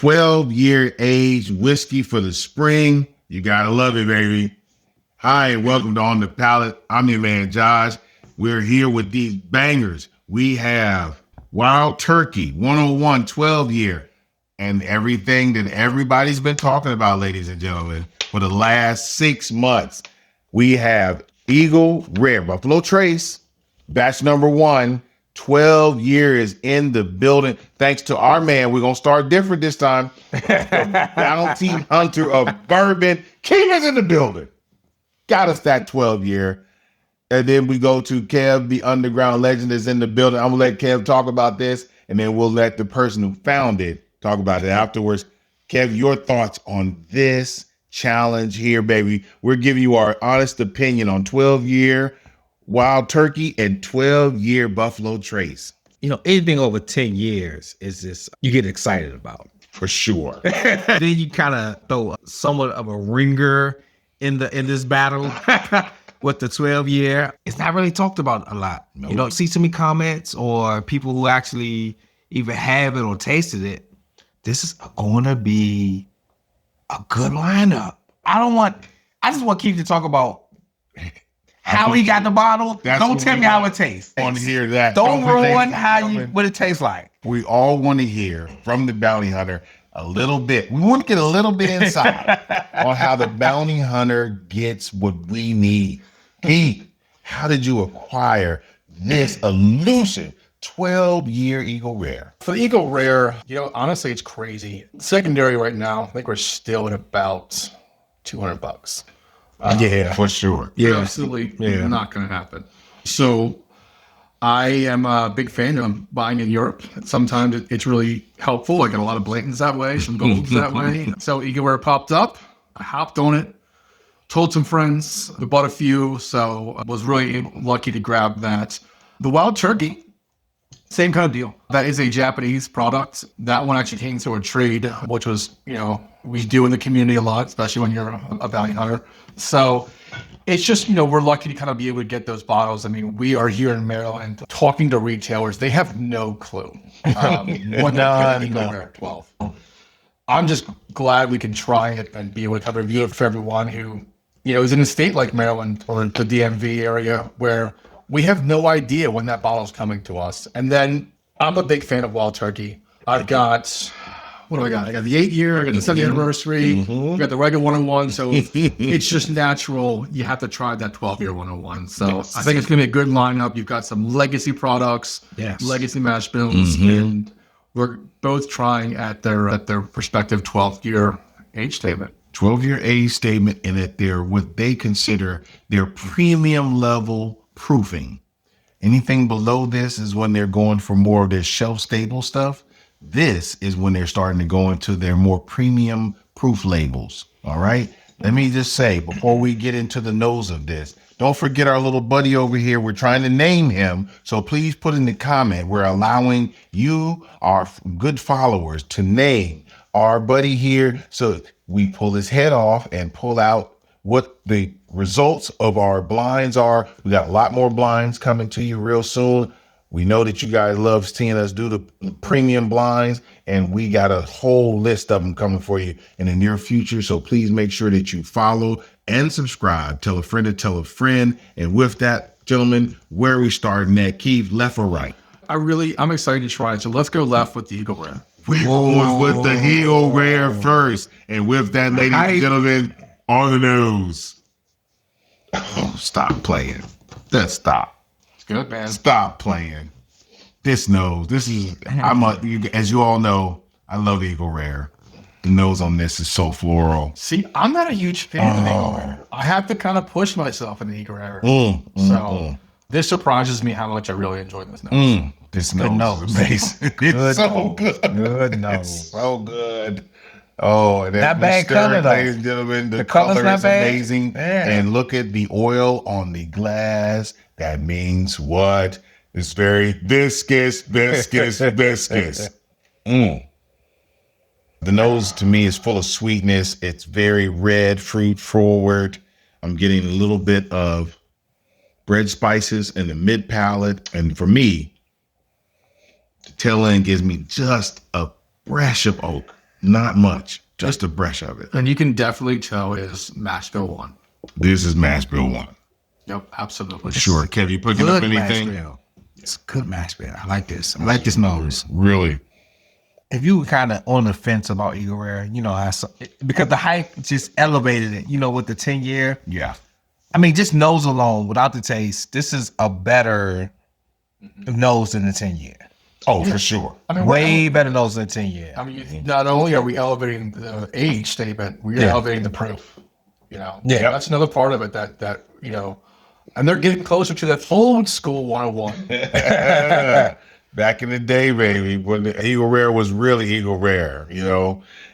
12-year aged whiskey for the spring. You gotta love it, baby. Hi, and welcome to On The Palate. I'm your man, Josh. We're here with these bangers. We have Wild Turkey 101 12-year, and everything that everybody's been talking about, ladies and gentlemen, for the last 6 months. We have Eagle Rare Buffalo Trace, batch number 1. 12 years in the building. Thanks to our man, we're going to start different this time. Bounty Hunter of Bourbon. King is in the building. Got us that 12-year. And then we go to Kev, the underground legend, is in the building. I'm going to let Kev talk about this, and then we'll let the person who found it talk about it afterwards. Kev, your thoughts on this challenge here, baby. We're giving you our honest opinion on 12-year Wild Turkey and 12-year Buffalo Trace. You know, anything over 10 years is just, you get excited about. For sure. Then you kind of throw somewhat of a ringer in this battle with the 12-year. It's not really talked about a lot. Nope. You don't see too many comments or people who actually either have it or tasted it. This is going to be a good lineup. I just want Keith to talk about how he got the bottle. Don't tell me how it tastes. I want to hear that. Don't ruin what it tastes like. We all want to hear from the bounty hunter a little bit. We want to get a little bit inside on how the bounty hunter gets what we need. Keith, how did you acquire this elusive 12-year Eagle Rare? For the Eagle Rare, honestly, it's crazy. Secondary right now, I think we're still at about $200. Yeah, for sure. Yeah, absolutely not going to happen. So I am a big fan of buying in Europe. Sometimes it's really helpful. I get a lot of Blantons that way, some golds that way. So Eagle Rare popped up. I hopped on it, told some friends, we bought a few. So I was really lucky to grab that. The Wild Turkey, same kind of deal. That is a Japanese product. That one actually came to a trade, which was, we do in the community a lot, especially when you're a bounty hunter. So it's just, we're lucky to kind of be able to get those bottles. I mean, we are here in Maryland talking to retailers. They have no clue what they're Eagle Rare 12. I'm just glad we can try it and be able to kind of review it for everyone who, is in a state like Maryland or the DMV area where we have no idea when that bottle is coming to us. And then I'm a big fan of Wild Turkey. I've got, what do I got? I got the 8-year, I got the 7th anniversary, I got the regular 101. So it's just natural. You have to try that 12-year 101. So yes. I think it's going to be a good lineup. You've got some legacy products, legacy mash bills, and we're both trying at their respective 12-year age statement. 12-year age statement, and at what they consider their premium level proofing. Anything below this is when they're going for more of their shelf stable stuff. This is when they're starting to go into their more premium proof labels. All right. Let me just say, before we get into the nose of this, don't forget our little buddy over here. We're trying to name him. So please put in the comment. We're allowing you, our good followers, to name our buddy here. So we pull his head off and pull out what the results of our blinds are. We got a lot more blinds coming to you real soon. We know that you guys love seeing us do the premium blinds, and we got a whole list of them coming for you in the near future. So please make sure that you follow and subscribe. Tell a friend to tell a friend. And with that, gentlemen, where are we starting at? Keith, left or right? I'm excited to try it. So let's go left with the Eagle Rare. We're going with the Eagle Rare first. And with that, ladies and gentlemen, on the nose. Oh, stop playing. Just stop. It's good, man. Stop playing. This nose. This is, as you all know, I love Eagle Rare. The nose on this is so floral. See, I'm not a huge fan of Eagle Rare. I have to kind of push myself in the Eagle Rare. This surprises me how much I really enjoy this nose. This nose is amazing. It's so good. Good nose. So good. Oh, and not bad color, though. Ladies and gentlemen, the color is amazing. Yeah. And look at the oil on the glass. That means what? It's very viscous. The nose to me is full of sweetness. It's very red, fruit forward. I'm getting a little bit of bread spices in the mid palate. And for me, the tail end gives me just a fresh of oak. Not much, just a brush of it. And you can definitely tell is mash bill 1. This is mash bill 1. Yep, absolutely. Sure. Kev, you picking up anything? Mash bill. It's good mash bill. I like this. I like this nose. Really? If you were kind of on the fence about Eagle Rare, because the hype just elevated it, with the 10-year. Yeah. I mean, just nose alone, without the taste, this is a better nose than the 10-year. Oh, for sure. I mean, way better nose than 10-year. I mean, not only are we elevating the age statement, we're elevating the proof. Yeah, that's another part of it that and they're getting closer to that old school 101. Back in the day, baby, when the Eagle Rare was really Eagle Rare,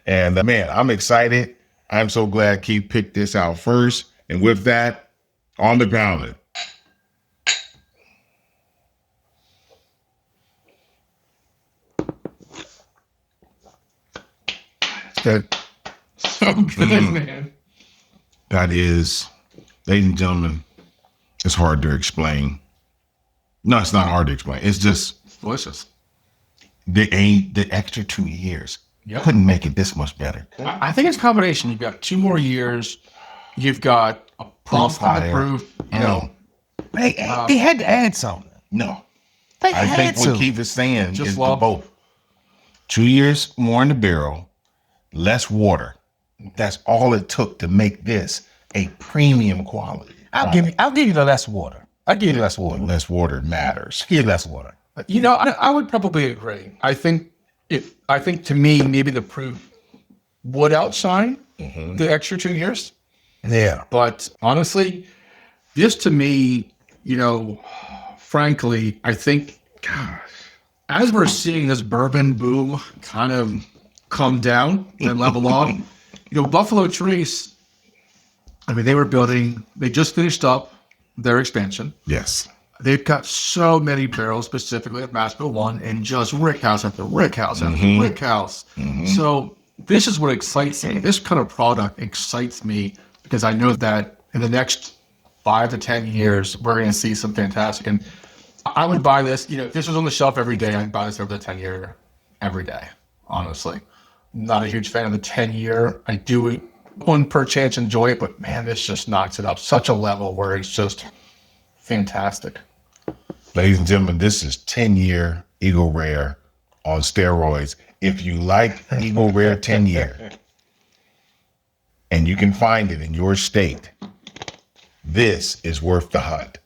And man, I'm excited. I'm so glad Keith picked this out first. And with that, on the palate. Good. So good, man. That is, ladies and gentlemen, it's hard to explain. No, it's not hard to explain. It's just Delicious. the extra 2 years. Couldn't make it this much better. I think it's a combination. You've got 2 more years. You've got a proof on the proof. They had to add something. No. They I had think to. what Keith is saying Just is the love. both. 2 years more in the barrel, less water. That's all it took to make this a premium quality. I'll give you the less water. I'll give you less water. Less water matters. Give you less water. I would probably agree. I think to me, maybe the proof would outshine the extra 2 years. Yeah. But honestly, this to me, frankly, I think, gosh, as we're seeing this bourbon boom kind of come down and level off, Buffalo Trace, I mean, they just finished up their expansion. Yes. They've got so many barrels, specifically at Mash Bill 1, and just rick house after rick house after rick house. So this is what excites me. This kind of product excites me because I know that in the next 5 to 10 years, we're going to see some fantastic. And I would buy this, if this was on the shelf every day, I'd buy this over the 10-year every day, honestly. Not a huge fan of the 10-year. I do, one per chance, enjoy it, but man, this just knocks it up such a level where it's just fantastic. Ladies and gentlemen, this is 10-year Eagle Rare on steroids. If you like Eagle Rare 10-year and you can find it in your state, this is worth the hunt.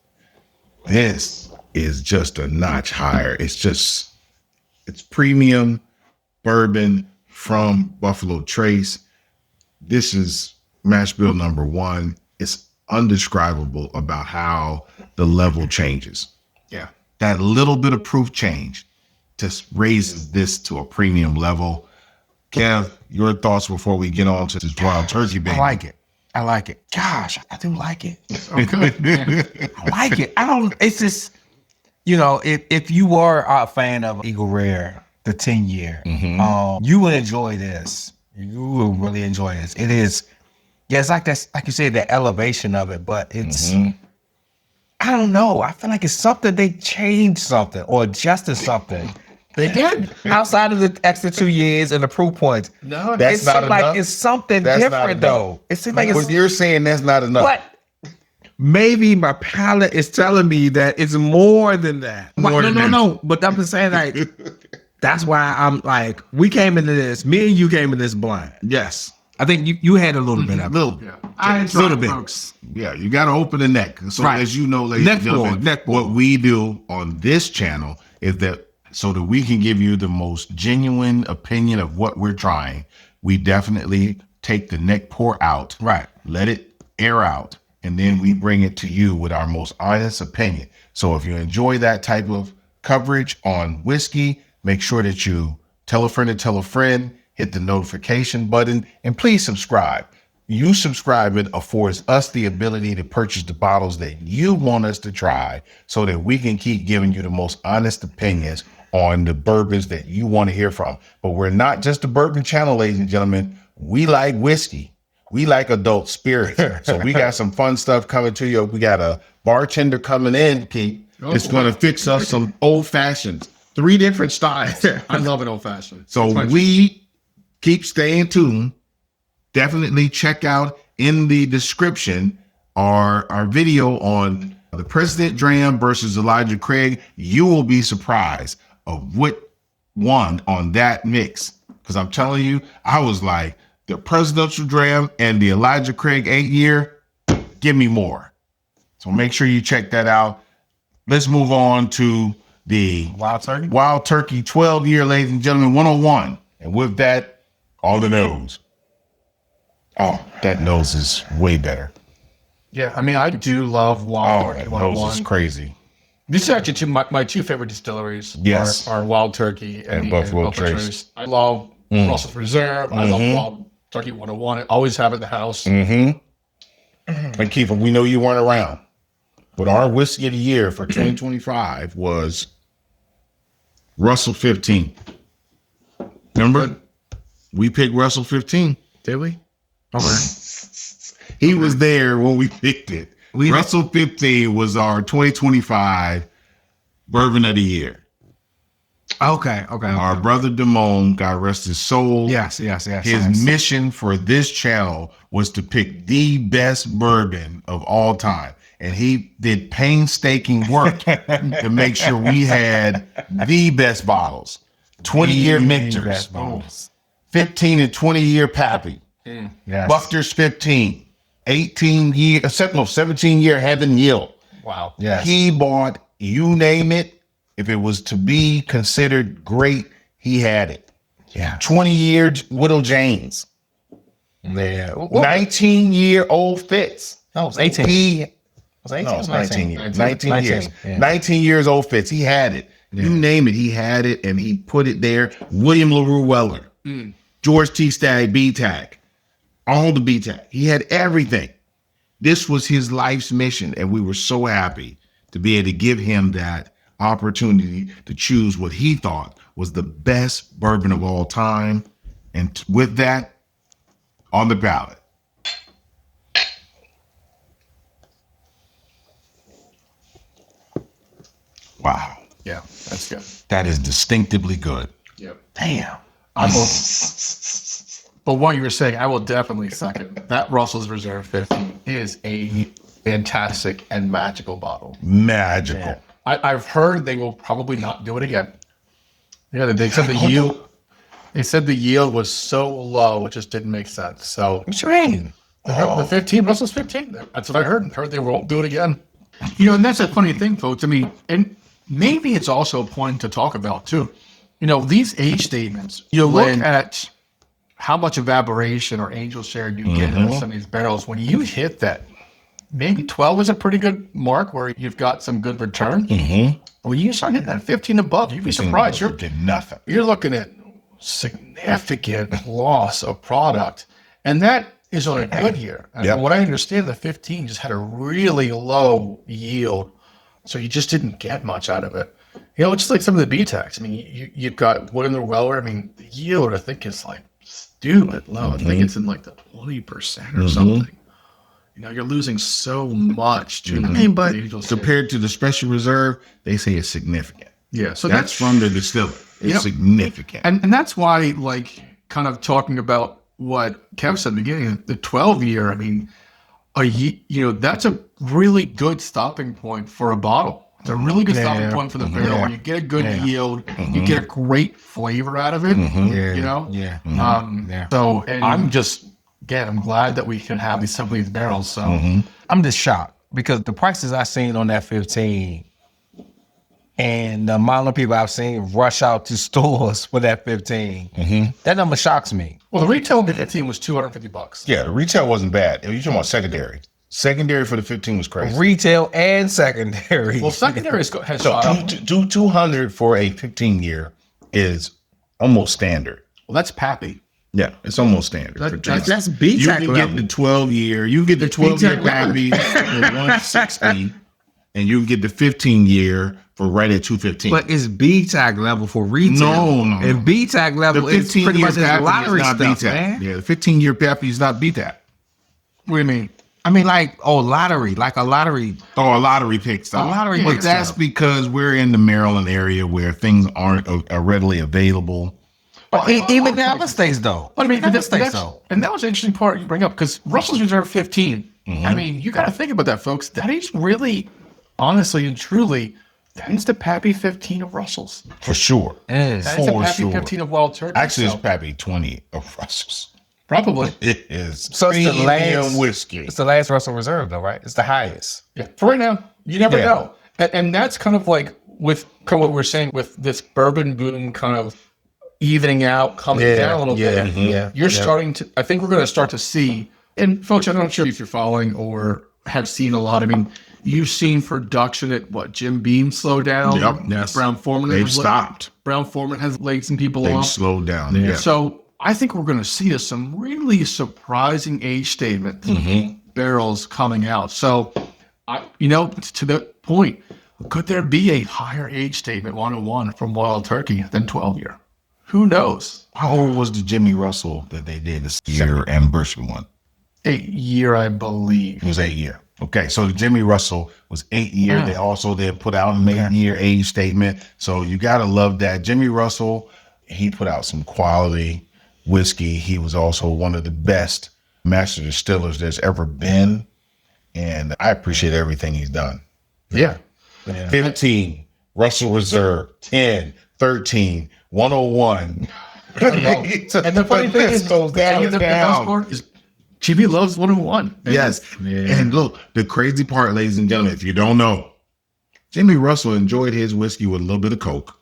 This is just a notch higher. It's premium bourbon from Buffalo Trace. This is mash bill number 1. It's undescribable about how the level changes. Yeah. That little bit of proof change just raises this to a premium level. Kev, your thoughts before we get on to this wild turkey, baby? I like it. Gosh, I do like it. Okay. I like it. It's just, if you were a fan of Eagle Rare, the 10-year, you would enjoy this. You will really enjoy this. It is, it's like that, like you said, the elevation of it, but it's, I don't know. I feel like it's something they changed something or adjusted something. They did. Outside of the extra 2 years and the proof points. No, that's not enough. Like it's something different though. It seems like What you're saying, that's not enough. But maybe my palate is telling me that it's more than that. No. But I'm just saying, like, that's why I'm like, me and you came in this blind. Yes. I think you had a little bit of it. Yeah. I had a little bit. Folks. Yeah, you got to open the neck. So Right. as you know, ladies and gentlemen, Neck what we do on this channel is that so that we can give you the most genuine opinion of what we're trying, we definitely take the neck pour out, Right. let it air out, and then we bring it to you with our most honest opinion. So if you enjoy that type of coverage on whiskey, make sure that you tell a friend, hit the notification button, and please subscribe. You subscribing affords us the ability to purchase the bottles that you want us to try so that we can keep giving you the most honest opinions on the bourbons that you want to hear from. But we're not just a bourbon channel, ladies and gentlemen. We like whiskey. We like adult spirits. So we got some fun stuff coming to you. We got a bartender coming in, Pete. It's going to fix us some old fashions, 3 different styles. I love an old fashioned. So we keep staying tuned. Definitely check out in the description our video on the President Dram versus Elijah Craig. You will be surprised of what won on that mix. Because I'm telling you, I was like, the Presidential Dram and the Elijah Craig 8-year, give me more. So make sure you check that out. Let's move on to the Wild Turkey 12-year, ladies and gentlemen, 101. And with that, on the nose. Oh, that nose is way better. Yeah, I mean, I do love Wild Turkey. That nose is crazy. These are actually my two favorite distilleries. Yes. Are Wild Turkey and Buffalo Trace. I love Russell's Reserve. I love Wild Turkey 101. I always have it in the house. And Kiefer, we know you weren't around, but our whiskey of the year for 2025 was Russell 15. Remember? We picked Russell 15. Did we? Okay. He was there when we picked it. Russell 15 was our 2025 bourbon of the year. Okay. Our brother Damone, God rest his soul. Yes. His mission for this channel was to pick the best bourbon of all time. And he did painstaking work to make sure we had the best bottles. 20-year mixers. 15 and 20-year Pappy. Yes. Buster's 15. 17-year Heaven Yield. Wow. Yes. He bought, you name it, if it was to be considered great, he had it. Yeah. 20-year Widow James. Yeah. 19-year Old Fitz. No, it was 18. It was 18. No, it's 19 years. 19 years. Yeah. 19 years Old Fitz. He had it. Yeah. You name it, he had it, and he put it there. William LaRue Weller. George T. Stagg, B-Tag. All the B-Tag. He had everything. This was his life's mission, and we were so happy to be able to give him that opportunity to choose what he thought was the best bourbon of all time. And with that, on the ballot. Wow. Yeah, that's good. That is distinctively good. Yep. Damn. But what you were saying, I will definitely second. That Russell's Reserve 50 is a fantastic and magical bottle. Magical. Yeah. I've heard they will probably not do it again. Yeah, they said the yield. They said the yield was so low, it just didn't make sense. So What you mean? the 15, Russell's 15. That's what I heard. Heard they won't do it again. You know, and that's a funny thing, folks. I mean, and maybe it's also a point to talk about too. You know, these age statements. You look at how much evaporation or angel share you get in some of these barrels. When you hit that, maybe 12 is a pretty good mark where you've got some good return. When you start hitting that 15 above, you'd be surprised. You did nothing. You're looking at significant loss of product. And that is on a good year. And from what I understand, the 15 just had a really low yield. So you just didn't get much out of it. You know, it's like some of the B-Tacs. I mean, you've got Wood in the Weller. I mean, the yield, I think, is like stupid low. I think it's in like the 20% or something. You know, you're losing so much to but compared to the Special Reserve, they say it's significant. Yeah, so that's from the distiller. It's significant. And that's why, like, kind of talking about what Kev said at the beginning, the 12-year, I mean, that's a really good stopping point for a bottle. It's a really good stopping point for the barrel. When you get a good yield, you get a great flavor out of it. You know? So I'm just, again, I'm glad that we can have some of these barrels. So I'm just shocked because the prices I seen on that 15 and the amount of people I've seen rush out to stores for that 15, that number shocks me. Well, the retail of the 15 was $250. Yeah, the retail wasn't bad. You're talking about secondary. Secondary for the 15 was crazy. Retail and secondary. Well, secondary has shot up. 200 for a 15-year is almost standard. Well, that's Pappy. Yeah, it's almost standard. That's B-Tac You can get the 12-year. You can get the 12-year Pappy for 160, and you can get the 15-year for right at 215. But it's B-Tac level for retail. No. And B-Tac level is pretty much lottery stuff, man. Yeah, the 15-year Pappy is not B-Tac. What do you mean? I mean, lottery, like a lottery. Oh, a lottery pick stuff. A lottery but pick that's stuff. because we're in the Maryland area where things aren't readily available. Even the other states, though. I mean, other states, though. and that was an interesting part you bring up because Russell's Reserve 15. I mean, you got to think about that, folks. That is really, honestly and truly, that is the Pappy 15 of Russell's. For sure. That is the For Pappy sure. 15 of Wild Turkey. Actually, so it's Pappy 20 of Russell's. probably. It is. So it's the premium last whiskey. It's the last Russell Reserve, though, right? It's the highest. Yeah, for right now, you never Yeah. know. And that's kind of like with kind of what we're saying with this bourbon boom kind of evening out, coming down a little bit. Yeah. You're starting to, I think we're going to start to see, and folks, I'm not sure if you're following or have seen a lot. I mean, you've seen production at what, Jim Beam slow down? Yep. Yes. Brown Foreman. They've has stopped. Brown Foreman has laid some people They've off. slowed down. Yeah. So I think we're going to see some really surprising age statement barrels coming out. So, to the point, could there be a higher age statement 101 from Wild Turkey than 12 year? Who knows? How old was the Jimmy Russell that they did this year anniversary one? 8 year, I believe. It was 8 year. Okay, so the Jimmy Russell was 8 year. Yeah. They also did put out an 8 year age statement. So you gotta love that. Jimmy Russell, he put out some quality whiskey. He was also one of the best master distillers there's ever been. And I appreciate everything he's done. Yeah. 15, Russell Reserve, 10, 13, 101. And the funny thing is, goes down the and best down. part is GB loves 101. Yes. And look, the crazy part, ladies and gentlemen, if you don't know, Jimmy Russell enjoyed his whiskey with a little bit of Coke.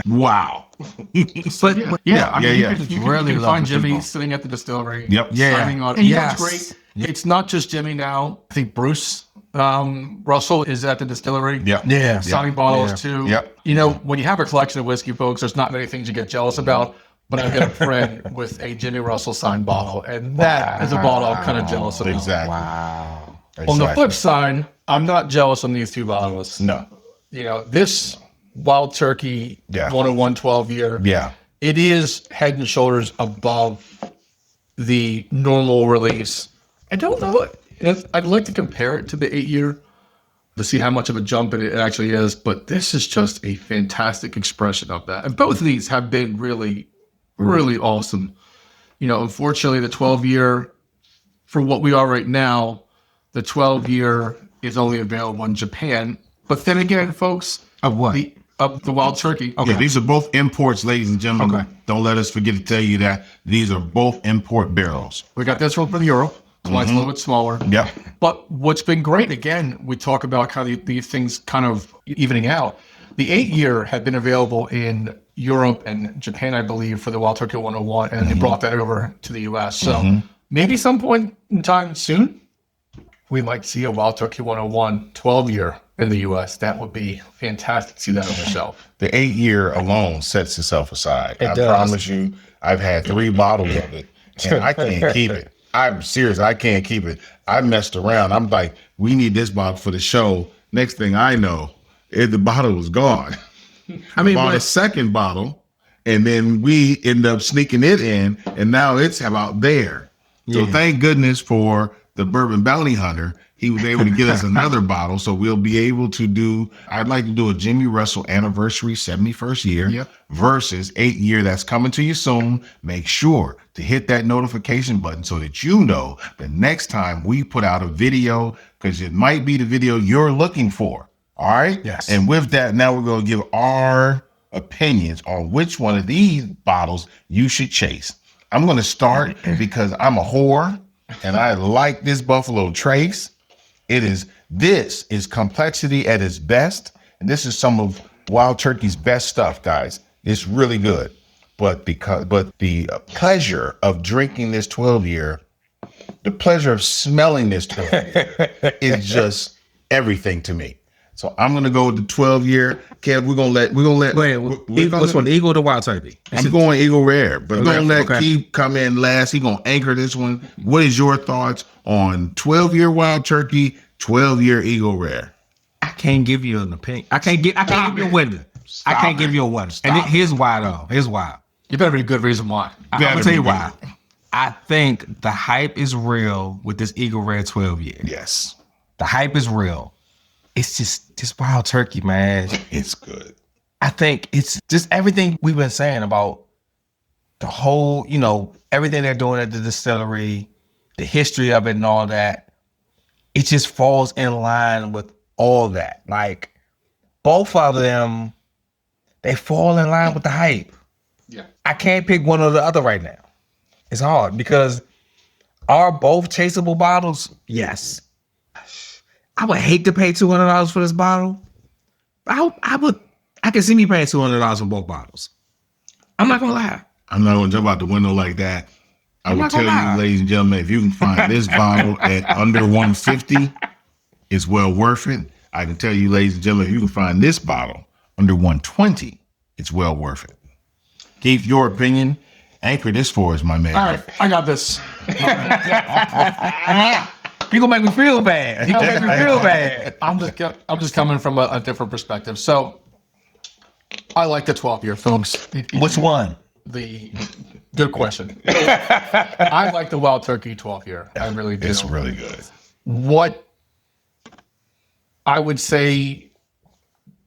Wow. But yeah, I mean, yeah. you can find Jimmy sitting at the distillery. Yep. Signing on. And you know what's great? It's not just Jimmy now. I think Bruce Russell is at the distillery. Yeah. Signing bottles too. Yep. You know, when you have a collection of whiskey, folks, there's not many things you get jealous about. But I've got a friend with a Jimmy Russell signed bottle, and that is a bottle I'm kind of jealous about. Exactly. Wow. On the flip side, I'm not jealous on these two bottles. No. You know, this Wild Turkey 101 12 year. Yeah. It is head and shoulders above the normal release. I don't know. I'd like to compare it to the 8 year to see how much of a jump it actually is, but this is just a fantastic expression of that. And both of these have been really, really awesome. You know, unfortunately, the 12 year, for what we are right now, the 12 year is only available in Japan. But then again, folks, Of what? of the Wild Turkey. Okay, these are both imports, ladies and gentlemen. Okay. Don't let us forget to tell you that these are both import barrels. We got this one from Europe. That's why it's a little bit smaller. Yep. But what's been great, again, we talk about kind of these things kind of evening out. The 8 year had been available in Europe and Japan, I believe, for the Wild Turkey 101, and they brought that over to the US. So maybe some point in time soon, we might see a Wild Turkey 101 12 year in the US. That would be fantastic to see that on the shelf. The 8 year alone sets itself aside. I does. promise you, I've had 3 bottles of it, and I can't keep it. I'm serious. I can't keep it. I messed around. I'm like, we need this bottle for the show. Next thing I know, the bottle was gone. I mean, Bought a second bottle, and then we end up sneaking it in, and now it's about there. So thank goodness for the Bourbon Bounty Hunter. He was able to get us another bottle, so we'll be able to do, I'd like to do a Jimmy Russell anniversary 71st year versus 8 year that's coming to you soon. Make sure to hit that notification button so that you know the next time we put out a video, because it might be the video you're looking for. All right? Yes. And with that, now we're going to give our opinions on which one of these bottles you should chase. I'm going to start because I'm a whore and I like this Buffalo Trace. This is complexity at its best. And this is some of Wild Turkey's best stuff, guys. It's really good. But the pleasure of drinking this 12 year, the pleasure of smelling this 12 year is just everything to me. So I'm gonna go with the 12 year. Kev, we're gonna let Wait, which one? The Eagle or the Wild Turkey? I'm going Eagle Rare, but we're gonna let Okay. Keith come in last. He's gonna anchor this one. What is your thoughts on 12 year Wild Turkey, 12 year Eagle Rare? I can't give you an opinion. I can't give you a winner. I can't give you a winner. Here's why though. Here's why. You better be a good reason why. I'm gonna tell you why. I think the hype is real with this Eagle Rare 12 year. Yes, The hype is real. It's just this Wild Turkey, man. it's good. I think it's just everything we've been saying about the whole, everything they're doing at the distillery, the history of it and all that, it just falls in line with all that. Like, both of them, they fall in line with the hype. Yeah. I can't pick one or the other right now. It's hard because are both chaseable bottles? Yes. I would hate to pay $200 for this bottle. I can see me paying $200 for both bottles. I'm not gonna lie. I'm not gonna jump out the window like that. I will tell you, ladies and gentlemen, if you can find this bottle at under $150, it's well worth it. I can tell you, ladies and gentlemen, if you can find this bottle under $120, it's well worth it. Keith, your opinion. Anchor this for us, my man. All right, I got this. You gonna make me feel bad. I'm just coming from a different perspective. So I like the 12-year films. Which one? Good question. I like the Wild Turkey 12-year. I really do. It's really good. What I would say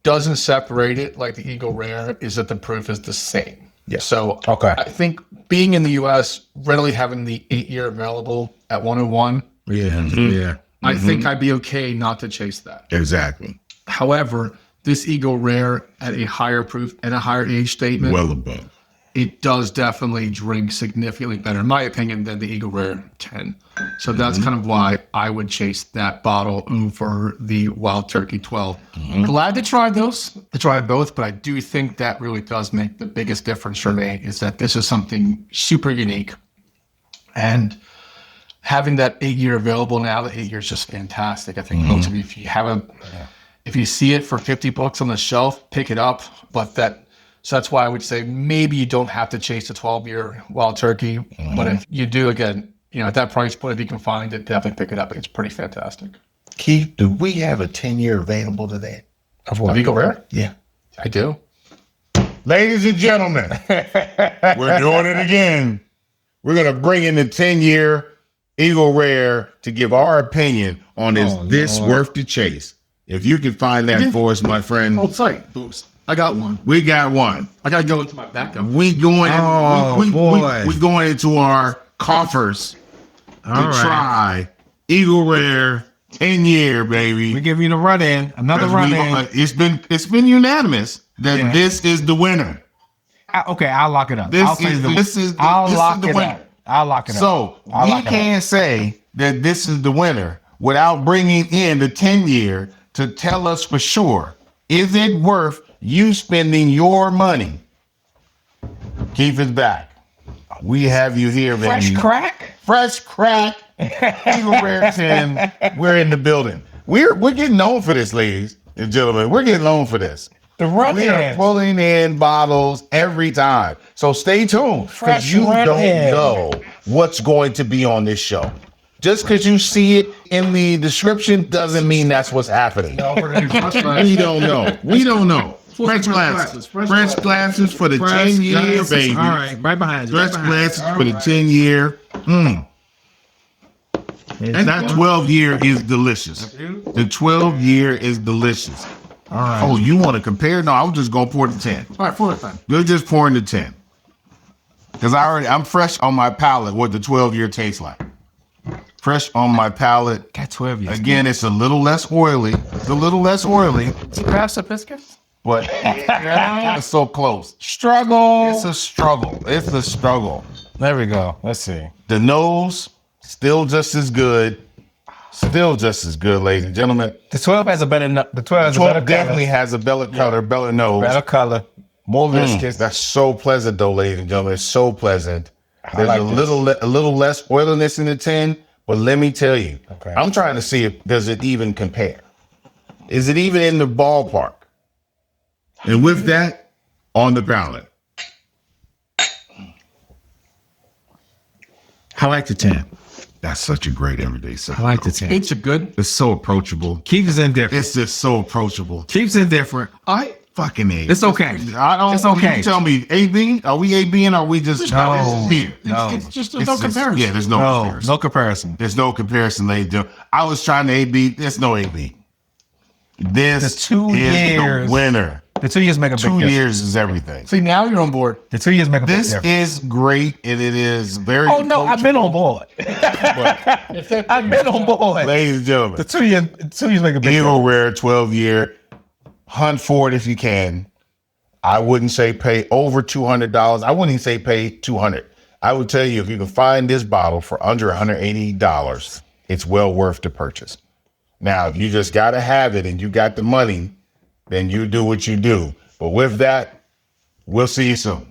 doesn't separate it like the Eagle Rare is that the proof is the same. Yeah. So okay. I think being in the U.S., readily having the 8-year available at 101. Yeah. I think I'd be okay not to chase that. Exactly. However, this Eagle Rare at a higher proof and a higher age statement, Well above. it does definitely drink significantly better, in my opinion, than the Eagle Rare 10. So that's kind of why I would chase that bottle over the Wild Turkey 12. Glad to try those, to try both, but I do think that really does make the biggest difference for me, is that this is something super unique. And having that 8-year available now, the 8-year is just fantastic. I think most of you, if you haven't, if you see it for $50 on the shelf, pick it up. So that's why I would say maybe you don't have to chase the 12-year Wild Turkey. But if you do, again, at that price point, if you can find it, definitely pick it up. It's pretty fantastic. Keith, do we have a 10-year available today? Of Eagle Rare? Yeah. I do. Ladies and gentlemen, we're doing it again. We're going to bring in the 10-year Eagle Rare to give our opinion on is this worth the chase. If you can find that for us, my friend. Hold tight, boost. I got one. We got one. I got to go into my backup. We going. boy. We going into our coffers to try Eagle Rare 10-year, baby. We give you the run in. Another run in. It's been unanimous that this is the winner. Okay, I'll lock it up. I'll lock it up. I'll lock it up. So we can't say that this is the winner without bringing in the 10-year to tell us for sure. Is it worth you spending your money? Keith is back. We have you here, baby. Fresh crack. Eagle Rare 10. We're in the building. We're getting known for this, ladies and gentlemen. We're getting known for this. The run We are pulling in bottles every time. So stay tuned, because you don't know what's going to be on this show. Just because you see it in the description doesn't mean that's what's happening. We don't know. We don't know. French glasses. French glasses for the 10-year, baby. All right, right behind you. French glasses for the 10-year. And that 12-year is delicious. The 12-year is delicious. All right. Oh, you want to compare? No, I was just going to pour the 10. All right, pour it then. We're just pouring the 10. Because I'm fresh on my palate what the 12-year tastes like. Fresh on my palate. Got 12 years. Again, it's a little less oily. Perhaps a biscuit? But it's so close. Struggle. It's a struggle. There we go. Let's see. The nose, still just as good. Ladies and gentlemen. The 12 has a better. The 12 has 12 a better definitely has a better color, better nose. Better color. More viscous. That's so pleasant, though, ladies and gentlemen. It's so pleasant. There's like a little less oiliness in the 10, but let me tell you, I'm trying to see if does it even compare. Is it even in the ballpark? And with that, on the palate. I like the 10. That's such a great everyday stuff. I like the 10. It's a good. It's so approachable. Keith is indifferent. It's just so approachable. Keith's indifferent. I Fucking A. It's okay. It's okay. You tell me, AB? Are we AB and are we just here? It's just no comparison. Yeah, there's no comparison. No comparison. There's no comparison, ladies and gentlemen. I was trying to AB. There's no AB. This The 2 is years. the winner. The 2 years make a big 2 difference. years is everything. See, now you're on board. The 2 years make a big This difference. is great, and it is very. Oh no, I've been on board. But, I've been on board. ladies and gentlemen, The 2 years make a big Eagle difference. Rare 12-year. Hunt for it if you can. I wouldn't say pay over $200. I wouldn't even say pay $200. I would tell you if you can find this bottle for under $180, it's well worth the purchase. Now, if you just got to have it and you got the money, then you do what you do. But with that, we'll see you soon.